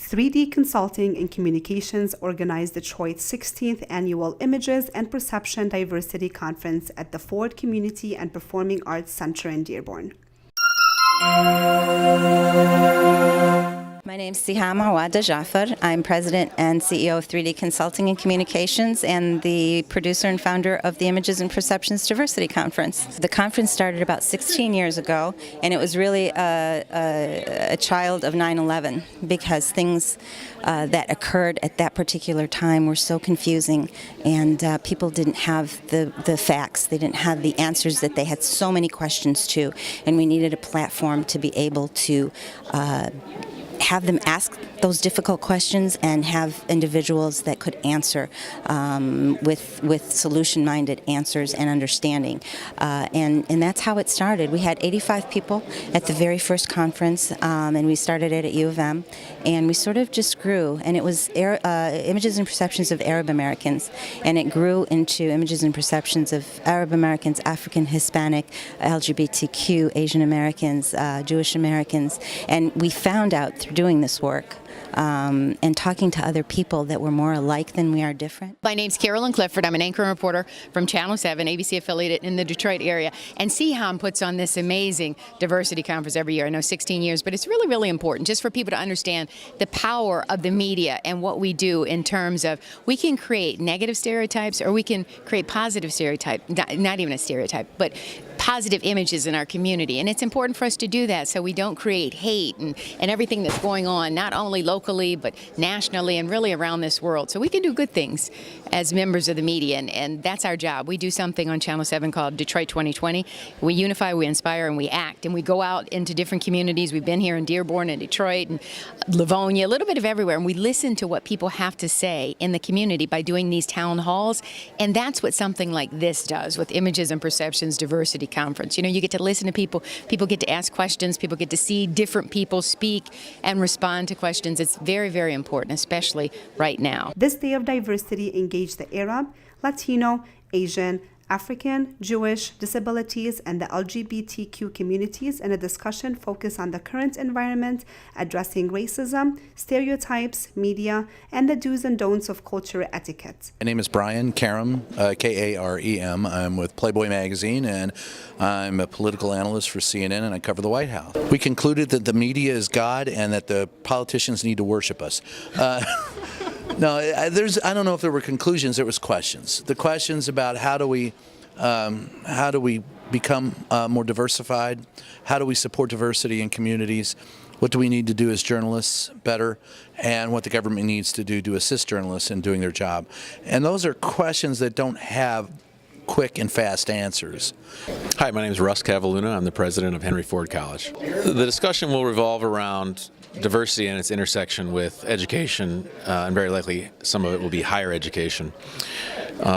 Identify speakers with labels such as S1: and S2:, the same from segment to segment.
S1: 3D Consulting and Communications organized Detroit's 16th Annual Images and Perception Diversity Conference at the Ford Community and Performing Arts Center in Dearborn.
S2: My name is Siham Awada Jafar. I'm President and CEO of 3D Consulting and Communications and the producer and founder of the Images and Perceptions Diversity Conference. The conference started about 16 years ago, and it was really a child of 9/11 because things that occurred at that particular time were so confusing, and people didn't have the facts. They didn't have the answers that they had so many questions to, and we needed a platform to be able to have them ask those difficult questions and have individuals that could answer with solution-minded answers and understanding. And that's how it started. We had 85 people at the very first conference, and we started it at U of M, and we sort of just grew. And it was Images and Perceptions of Arab Americans, and it grew into Images and Perceptions of Arab Americans, African, Hispanic, LGBTQ, Asian Americans, Jewish Americans, and we found out through doing this work and talking to other people that we're more alike than we are different.
S3: My name's Carolyn Clifford. I'm an anchor and reporter from Channel 7, ABC affiliated in the Detroit area. And CHAM puts on this amazing diversity conference every year. I know 16 years, but it's really, really important just for people to understand the power of the media and what we do in terms of we can create negative stereotypes or we can create positive stereotypes, not even a stereotype, but positive images in our community. And it's important for us to do that so we don't create hate and everything that's going on, not only locally, but nationally and really around this world. So we can do good things as members of the media, and that's our job. We do something on Channel 7 called Detroit 2020. We unify, we inspire, and we act. And we go out into different communities. We've been here in Dearborn and Detroit and Livonia, a little bit of everywhere. And we listen to what people have to say in the community by doing these town halls. And that's what something like this does with Images and Perceptions Diversity Conference. You know, you get to listen to people. People get to ask questions. People get to see different people speak and respond to questions. It's very, very important, especially right now.
S1: This Day of Diversity engaged the Arab, Latino, Asian, African, Jewish, disabilities, and the LGBTQ communities in a discussion focused on the current environment, addressing racism, stereotypes, media, and the do's and don'ts of cultural etiquette.
S4: My name is Brian Karem, K-A-R-E-M. I'm with Playboy Magazine, and I'm a political analyst for CNN, and I cover the White House. We concluded that the media is God and that the politicians need to worship us. No, I don't know if there were conclusions. There was questions. The questions about how do we become more diversified? How do we support diversity in communities? What do we need to do as journalists better? And what the government needs to do to assist journalists in doing their job. And those are questions that don't have quick and fast answers.
S5: Hi, my name is Russ Cavaluna. I'm the president of Henry Ford College. The discussion will revolve around diversity and its intersection with education, and very likely some of it will be higher education.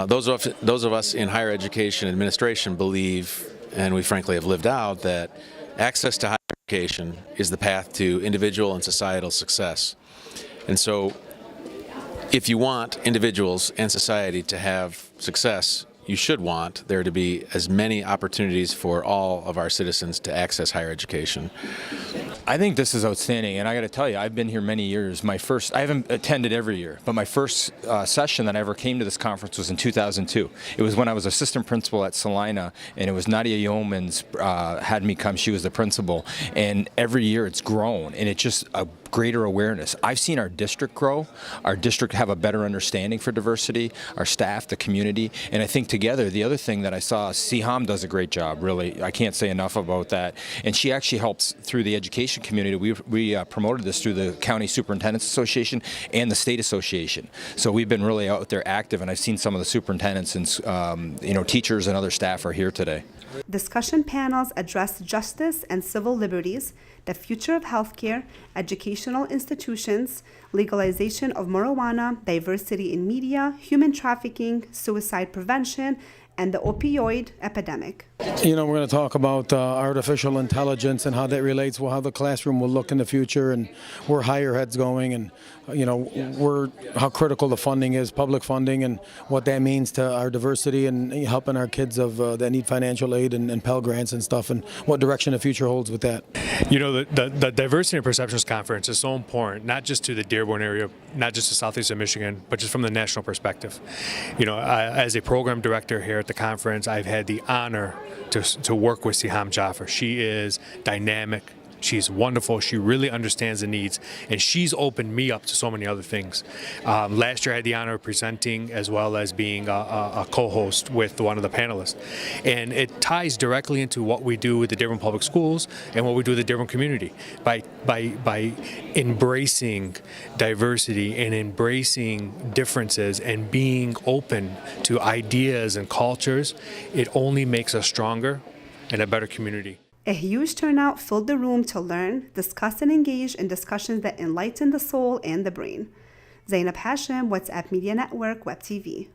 S5: Those of us in higher education administration believe, and we frankly have lived out, that access to higher education is the path to individual and societal success. And so if you want individuals and society to have success, you should want there to be as many opportunities for all of our citizens to access higher education.
S6: I think this is outstanding, and I got to tell you, I've been here many years. I haven't attended every year, but my first session that I ever came to this conference was in 2002. It was when I was assistant principal at Salina, and it was Nadia Yeomans had me come. She was the principal, and every year it's grown, and it's just a greater awareness. I've seen our district grow, our district have a better understanding for diversity, our staff, the community, and I think together, the other thing that I saw, Siham does a great job, really. I can't say enough about that, and she actually helps through the education community. We promoted this through the County Superintendents Association and the State Association. So we've been really out there active, and I've seen some of the superintendents and teachers and other staff are here today.
S1: Discussion panels address justice and civil liberties, the future of healthcare, educational institutions, legalization of marijuana, diversity in media, human trafficking, suicide prevention, and the opioid epidemic.
S7: We're going to talk about artificial intelligence and how that relates, how the classroom will look in the future, and where higher ed's going, and how critical the funding is, public funding, and what that means to our diversity and helping our kids that need financial aid and Pell Grants and stuff, and what direction the future holds with that.
S8: The Diversity and Perceptions Conference is so important, not just to the Dearborn area, not just to southeastern Michigan, but just from the national perspective. As a program director here at the conference, I've had the honor to work with Siham Jaffer. She is dynamic. She's wonderful. She really understands the needs, and she's opened me up to so many other things. Last year, I had the honor of presenting as well as being a co-host with one of the panelists, and it ties directly into what we do with the Dearborn Public Schools and what we do with the Dearborn community by embracing diversity and embracing differences and being open to ideas and cultures. It only makes us stronger and a better community.
S1: A huge turnout filled the room to learn, discuss, and engage in discussions that enlighten the soul and the brain. Zainab Hashem, WhatsApp Media Network, Web TV.